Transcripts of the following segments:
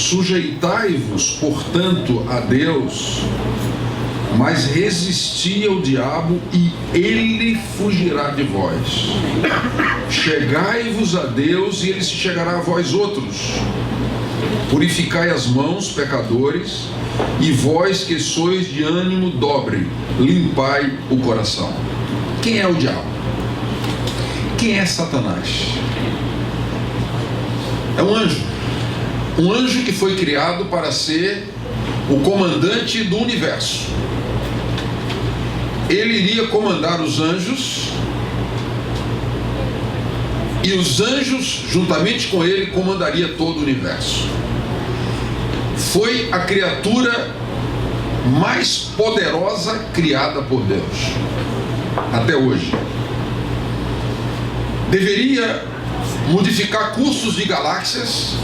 Sujeitai-vos, portanto, a Deus, mas resisti ao diabo e ele fugirá de vós. Chegai-vos a Deus e ele se chegará a vós outros. Purificai as mãos, pecadores, e vós que sois de ânimo dobre, limpai o coração. Quem é o diabo? Quem é Satanás? É um anjo. Um anjo que foi criado para ser o comandante do universo. Ele iria comandar os anjos, e os anjos, juntamente com ele, comandaria todo o universo. Foi a criatura mais poderosa criada por Deus até hoje. Deveria modificar cursos de galáxias,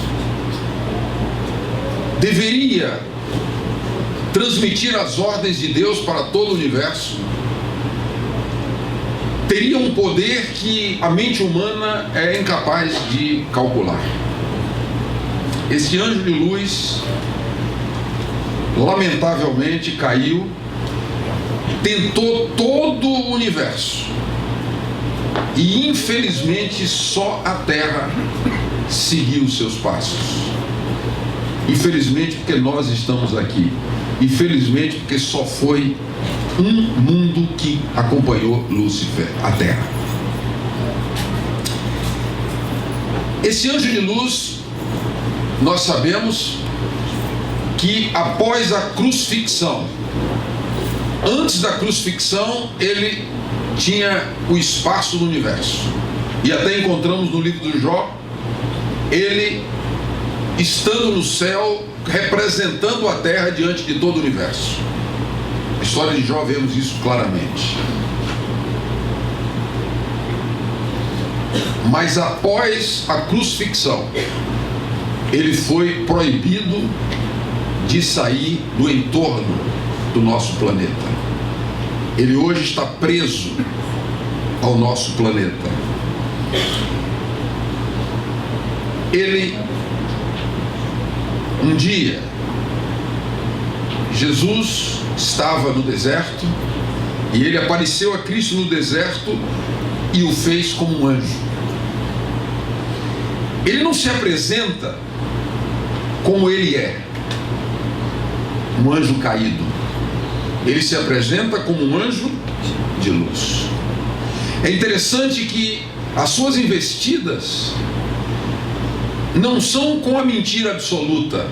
deveria transmitir as ordens de Deus para todo o universo, teria um poder que a mente humana é incapaz de calcular. Esse anjo de luz, lamentavelmente, caiu, tentou todo o universo, e infelizmente só a Terra seguiu os seus passos. Infelizmente porque nós estamos aqui, infelizmente porque só foi um mundo que acompanhou Lúcifer, a Terra. Esse anjo de luz, nós sabemos que após a crucifixão, antes da crucifixão, ele tinha o espaço do universo. E até encontramos no livro do Jó, ele estando no céu, representando a Terra diante de todo o universo. Na história de Jó vemos isso claramente. Mas após a crucifixão, ele foi proibido de sair do entorno do nosso planeta. Ele hoje está preso ao nosso planeta. Ele, um dia, Jesus estava no deserto e ele apareceu a Cristo no deserto e o fez como um anjo. Ele não se apresenta como ele é, um anjo caído. Ele se apresenta como um anjo de luz. É interessante que as suas investidas não são com a mentira absoluta.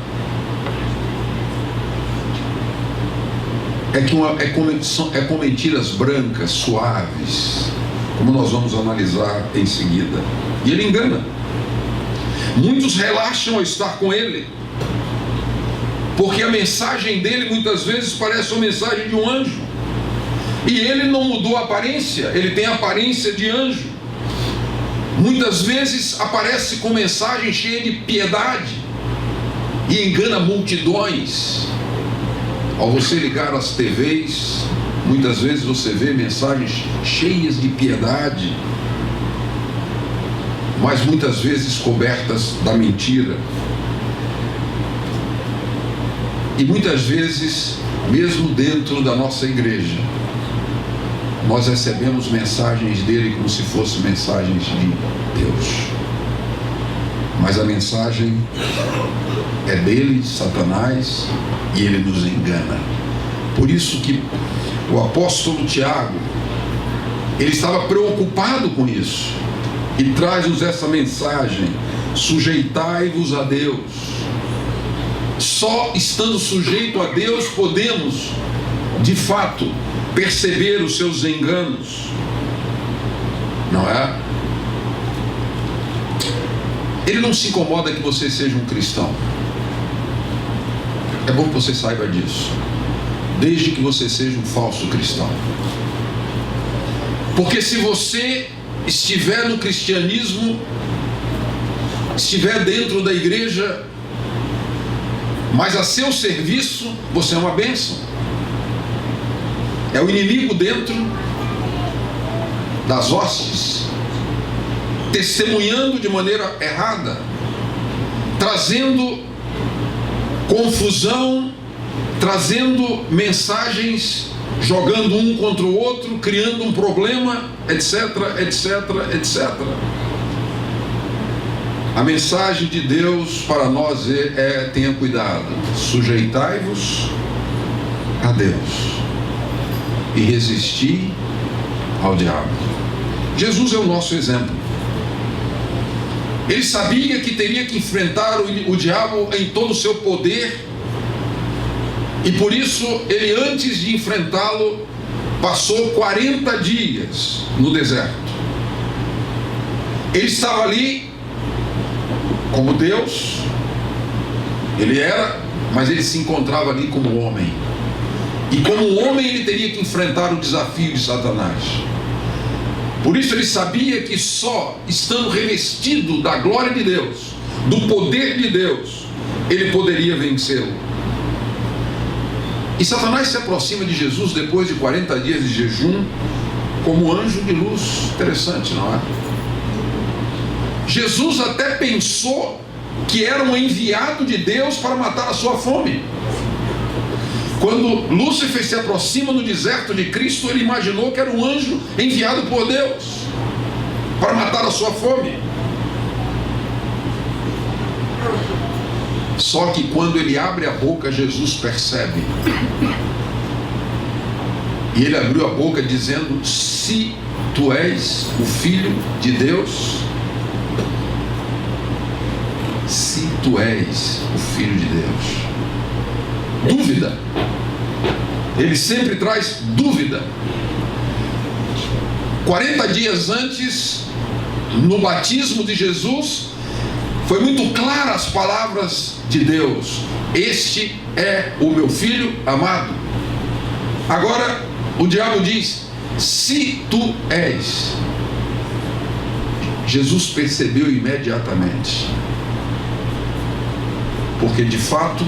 É com mentiras brancas, suaves, como nós vamos analisar em seguida. E ele engana. Muitos relaxam ao estar com ele, porque a mensagem dele muitas vezes parece uma mensagem de um anjo. E ele não mudou a aparência, ele tem a aparência de anjo. Muitas vezes aparece com mensagem cheia de piedade e engana multidões. Ao você ligar as TVs, muitas vezes você vê mensagens cheias de piedade, mas muitas vezes cobertas da mentira. E muitas vezes, mesmo dentro da nossa igreja, nós recebemos mensagens dele como se fossem mensagens de Deus. Mas a mensagem é dele, Satanás, e ele nos engana. Por isso que o apóstolo Tiago, ele estava preocupado com isso, e traz-nos essa mensagem: sujeitai-vos a Deus. Só estando sujeito a Deus podemos, de fato, perceber os seus enganos, não é? Ele não se incomoda que você seja um cristão. É bom que você saiba disso, desde que você seja um falso cristão. Porque se você estiver no cristianismo, estiver dentro da igreja, mas a seu serviço, você é uma bênção. É o inimigo dentro das hostes, testemunhando de maneira errada, trazendo confusão, trazendo mensagens, jogando um contra o outro, criando um problema, etc, etc, etc. A mensagem de Deus para nós é: tenha cuidado, sujeitai-vos a Deus e resisti ao diabo. Jesus é o nosso exemplo. Ele sabia que teria que enfrentar o diabo em todo o seu poder, e por isso ele, antes de enfrentá-lo, passou 40 dias no deserto. Ele estava ali como Deus, ele era, mas ele se encontrava ali como homem. E como homem ele teria que enfrentar o desafio de Satanás. Por isso ele sabia que só estando revestido da glória de Deus, do poder de Deus, ele poderia vencê-lo. E Satanás se aproxima de Jesus depois de 40 dias de jejum, como anjo de luz. Interessante, não é? Jesus até pensou que era um enviado de Deus para matar a sua fome. Quando Lúcifer se aproxima no deserto de Cristo, ele imaginou que era um anjo enviado por Deus para matar a sua fome. Só que quando ele abre a boca, Jesus percebe. E ele abriu a boca dizendo: se tu és o Filho de Deus, se tu és o Filho de Deus. Dúvida. Ele sempre traz dúvida. 40 dias antes, no batismo de Jesus, foi muito clara as palavras de Deus: este é o meu filho amado. Agora o diabo diz: se tu és. Jesus percebeu imediatamente, porque de fato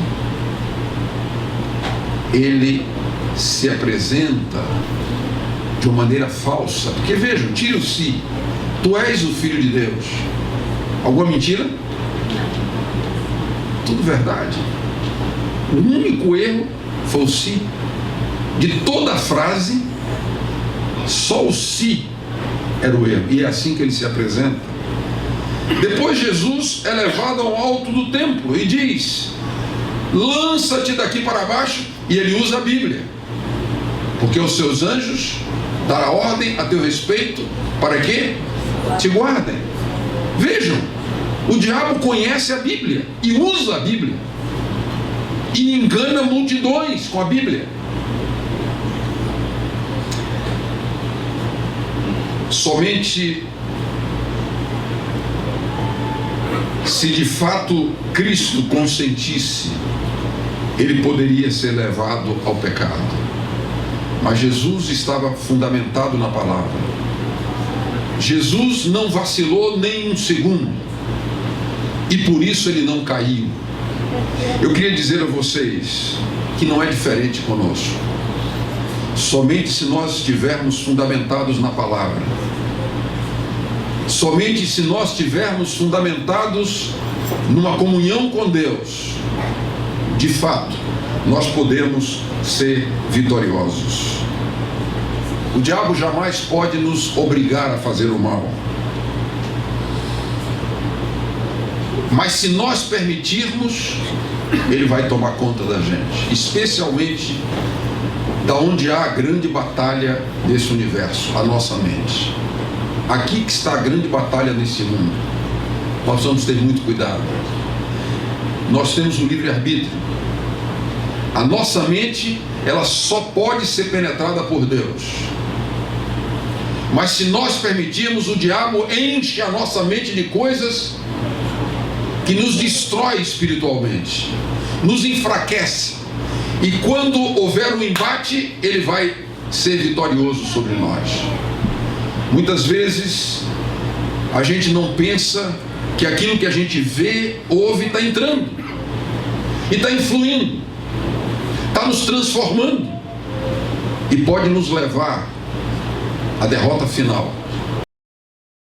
ele se apresenta de uma maneira falsa. Porque vejam, tira o se. Tu és o Filho de Deus. Alguma mentira? Tudo verdade. O único erro foi o se. De toda a frase, só o se era o erro. E é assim que ele se apresenta. Depois Jesus é levado ao alto do templo e diz: lança-te daqui para baixo. E ele usa a Bíblia, porque os seus anjos darão ordem a teu respeito para que te guardem. Vejam, o diabo conhece a Bíblia e usa a Bíblia e engana multidões com a Bíblia. Somente se de fato Cristo consentisse, ele poderia ser levado ao pecado. Mas Jesus estava fundamentado na palavra. Jesus não vacilou nem um segundo, e por isso ele não caiu. Eu queria dizer a vocês que não é diferente conosco. Somente se nós estivermos fundamentados na palavra, somente se nós estivermos fundamentados numa comunhão com Deus, de fato, nós podemos ser vitoriosos. O diabo jamais pode nos obrigar a fazer o mal. Mas se nós permitirmos, ele vai tomar conta da gente, especialmente da onde há a grande batalha desse universo, a nossa mente. Aqui que está a grande batalha nesse mundo. Nós precisamos ter muito cuidado. Nós temos o livre-arbítrio. A nossa mente, ela só pode ser penetrada por Deus. Mas se nós permitirmos, o diabo enche a nossa mente de coisas que nos destrói espiritualmente, nos enfraquece. E quando houver um embate, ele vai ser vitorioso sobre nós. Muitas vezes a gente não pensa que aquilo que a gente vê, ouve, está entrando e está influindo, está nos transformando e pode nos levar à derrota final.